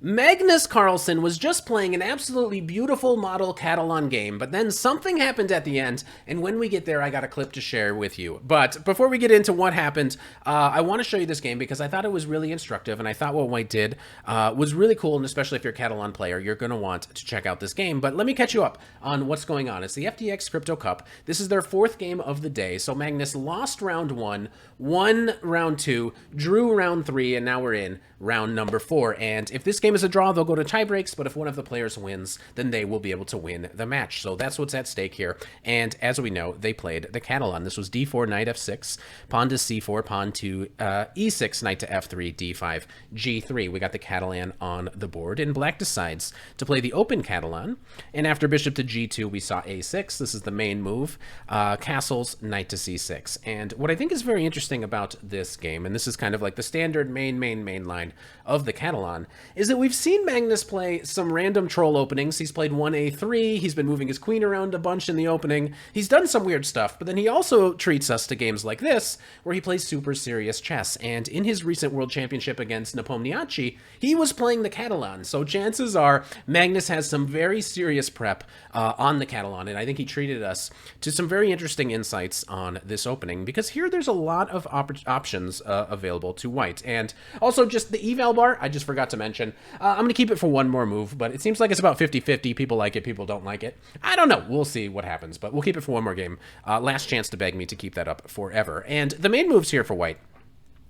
Magnus Carlsen was just playing an absolutely beautiful model Catalan game, but then something happened at the end, and when we get there, I got a clip to share with you. But before we get into what happened, I want to show you this game because I thought it was really instructive, and I thought what White did was really cool, and especially if you're a Catalan player, you're going to want to check out this game. But let me catch you up on what's going on. It's the FTX Crypto Cup. This is their fourth game of the day, so Magnus lost round one, won round two, drew round three, and now we're in round number 4. And if this game is a draw, they'll go to tie breaks, but if one of the players wins, then they will be able to win the match. So that's what's at stake here. And as we know, they played the Catalan. This was d4, knight f6, pawn to c4, pawn to e6, knight to f3, d5, g3. We got the Catalan on the board, and Black decides to play the open Catalan. And after bishop to g2, we saw a6. This is the main move. Castles, knight to c6. And what I think is very interesting about this game, and this is kind of like the standard main line of the Catalan, is that we've seen Magnus play some random troll openings. He's played 1a3, he's been moving his queen around a bunch in the opening, he's done some weird stuff, but then he also treats us to games like this, where he plays super serious chess. And in his recent World Championship against Nepomniachtchi, he was playing the Catalan, so chances are Magnus has some very serious prep on the Catalan, and I think he treated us to some very interesting insights on this opening, because here there's a lot of options available to White. And also just the eval bar, I just forgot to mention. I'm going to keep it for one more move, but it seems like it's about 50-50. People like it, people don't like it. I don't know. We'll see what happens, but we'll keep it for one more game. Last chance to beg me to keep that up forever. And the main moves here for White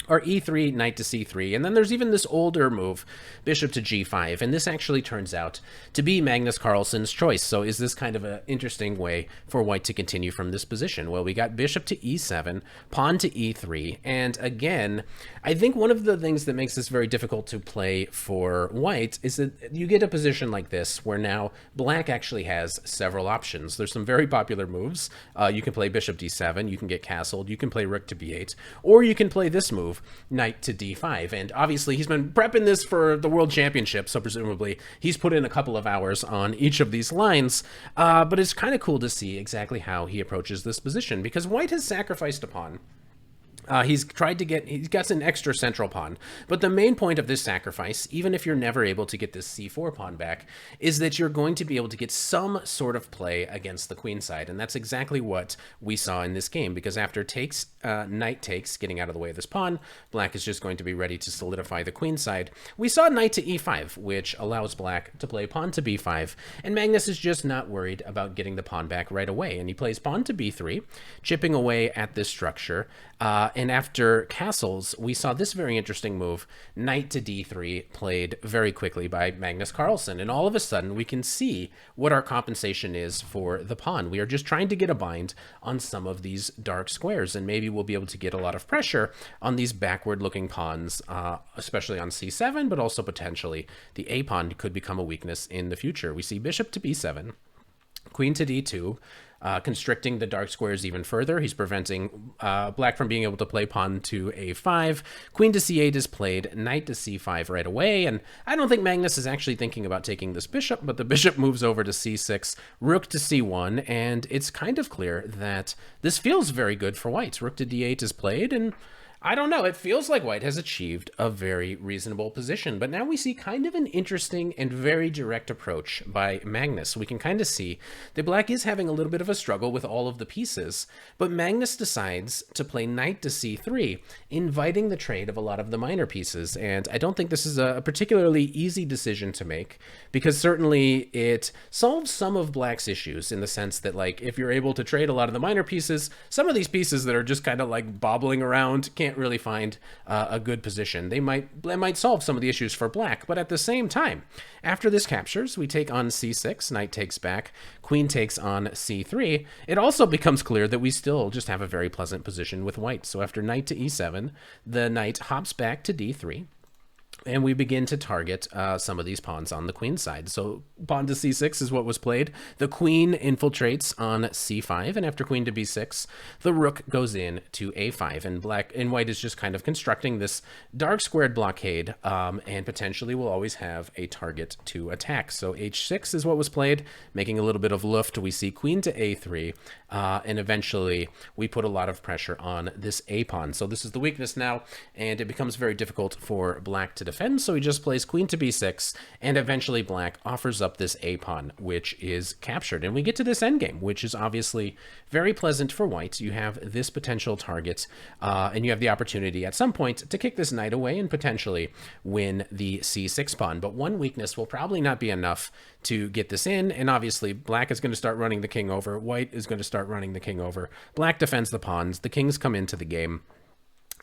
are e3, knight to c3, and then there's even this older move, bishop to g5, and this actually turns out to be Magnus Carlsen's choice. So is this kind of an interesting way for White to continue from this position? Well, we got bishop to e7, pawn to e3, and again, I think one of the things that makes this very difficult to play for White is that you get a position like this where now Black actually has several options. There's some very popular moves. You can play bishop d7, you can get castled, you can play rook to b8, or you can play this move, knight to d5. And obviously he's been prepping this for the World Championship, so presumably he's put in a couple of hours on each of these lines, but it's kind of cool to see exactly how he approaches this position, because White has sacrificed a pawn. He's got an extra central pawn, but the main point of this sacrifice, even if you're never able to get this c4 pawn back, is that you're going to be able to get some sort of play against the queen side, and that's exactly what we saw in this game, because after takes, knight takes, getting out of the way of this pawn, Black is just going to be ready to solidify the queen side. We saw knight to e5, which allows Black to play pawn to b5, and Magnus is just not worried about getting the pawn back right away, and he plays pawn to b3, chipping away at this structure. And after castles, we saw this very interesting move, knight to d3, played very quickly by Magnus Carlsen. And all of a sudden, we can see what our compensation is for the pawn. We are just trying to get a bind on some of these dark squares, and maybe we'll be able to get a lot of pressure on these backward-looking pawns, especially on c7, but also potentially the a pawn could become a weakness in the future. We see bishop to b7, queen to d2, constricting the dark squares even further. He's preventing Black from being able to play pawn to a5. Queen to c8 is played, knight to c5 right away, and I don't think Magnus is actually thinking about taking this bishop, but the bishop moves over to c6, rook to c1, and it's kind of clear that this feels very good for White. Rook to d8 is played, and I don't know, it feels like White has achieved a very reasonable position, but now we see kind of an interesting and very direct approach by Magnus. We can kind of see that Black is having a little bit of a struggle with all of the pieces, but Magnus decides to play knight to c3, inviting the trade of a lot of the minor pieces, and I don't think this is a particularly easy decision to make, because certainly it solves some of Black's issues in the sense that, like, if you're able to trade a lot of the minor pieces, some of these pieces that are just kind of like bobbling around can't really find a good position. They might solve some of the issues for Black, but at the same time, after this captures, we take on c6, knight takes back, queen takes on c3. It also becomes clear that we still just have a very pleasant position with White. So after knight to e7, the knight hops back to d3, and we begin to target some of these pawns on the queen side. So pawn to c6 is what was played. The queen infiltrates on c5, and after queen to b6, the rook goes in to a5, and Black and White is just kind of constructing this dark squared blockade, and potentially will always have a target to attack. So h6 is what was played, making a little bit of luft. We see queen to a3, and eventually we put a lot of pressure on this a pawn. So this is the weakness now, and it becomes very difficult for Black to defend, so he just plays queen to b6, and eventually black offers up this a pawn, which is captured. And we get to this endgame, which is obviously very pleasant for white. You have this potential target, and you have the opportunity at some point to kick this knight away and potentially win the c6 pawn. But one weakness will probably not be enough to get this in, and obviously black is going to start running the king over, white is going to start running the king over, black defends the pawns, the kings come into the game.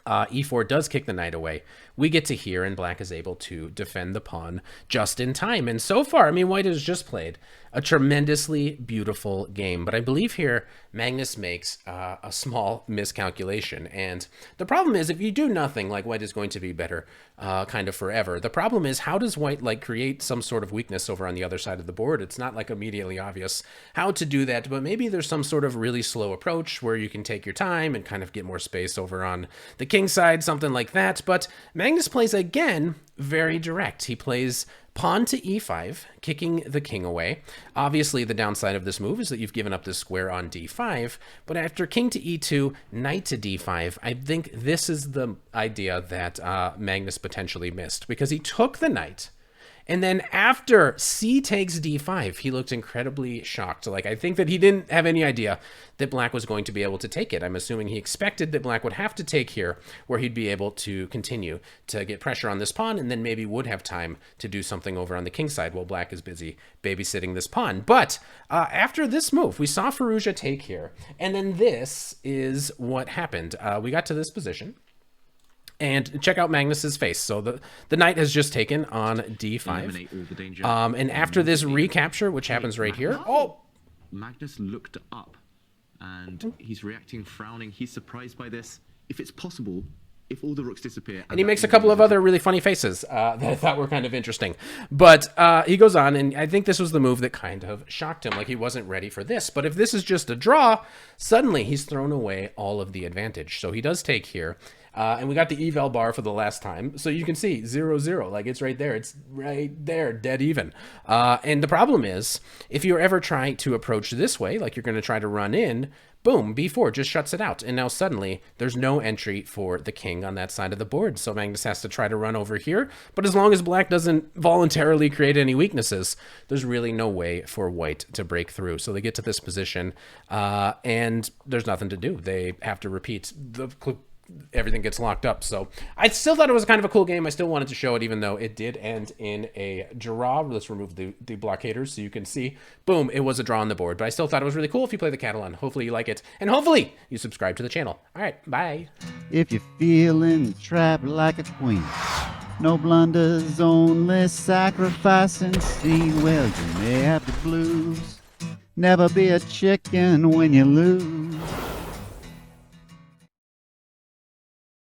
E4 does kick the knight away. We get to here, and black is able to defend the pawn just in time. And so far, I mean, white has just played a tremendously beautiful game. But I believe here Magnus makes a small miscalculation. And the problem is, if you do nothing, like, white is going to be better kind of forever. The problem is, how does white like create some sort of weakness over on the other side of the board? It's not like immediately obvious how to do that, but maybe there's some sort of really slow approach where you can take your time and kind of get more space over on the king side, something like that. But Magnus plays again very direct. He plays pawn to e5, kicking the king away. Obviously, the downside of this move is that you've given up this square on d5, but after king to e2, knight to d5, I think this is the idea that Magnus potentially missed, because he took the knight, and then after c takes d5, he looked incredibly shocked. Like, I think that he didn't have any idea that black was going to be able to take it. I'm assuming he expected that black would have to take here, where he'd be able to continue to get pressure on this pawn, and then maybe would have time to do something over on the king side while black is busy babysitting this pawn. But after this move, we saw Firouzja take here, and then this is what happened. We got to this position. And check out Magnus's face. So the knight has just taken on d5. And after this recapture, which happens right here, Magnus looked up, and he's reacting, frowning. He's surprised by this. If it's possible, if all the rooks disappear... And he makes a couple of other really funny faces that I thought were kind of interesting. But he goes on, and I think this was the move that kind of shocked him. Like, he wasn't ready for this. But if this is just a draw, suddenly he's thrown away all of the advantage. So he does take here. And we got the eval bar for the last time. So you can see 0-0, like, it's right there. It's right there, dead even. And the problem is, if you're ever trying to approach this way, like you're going to try to run in, boom, b4 just shuts it out. And now suddenly there's no entry for the king on that side of the board. So Magnus has to try to run over here. But as long as black doesn't voluntarily create any weaknesses, there's really no way for white to break through. So they get to this position, and there's nothing to do. They have to repeat everything gets locked up. So I still thought it was kind of a cool game. I still wanted to show it, even though it did end in a draw. Let's remove the blockaders so you can see, boom, it was a draw on the board. But I still thought it was really cool if you play the Catalan. Hopefully you like it, and hopefully you subscribe to the channel. All right, bye. If you're feeling trapped like a queen, no blunders, only sacrificing. See, well, you may have the blues. Never be a chicken when you lose.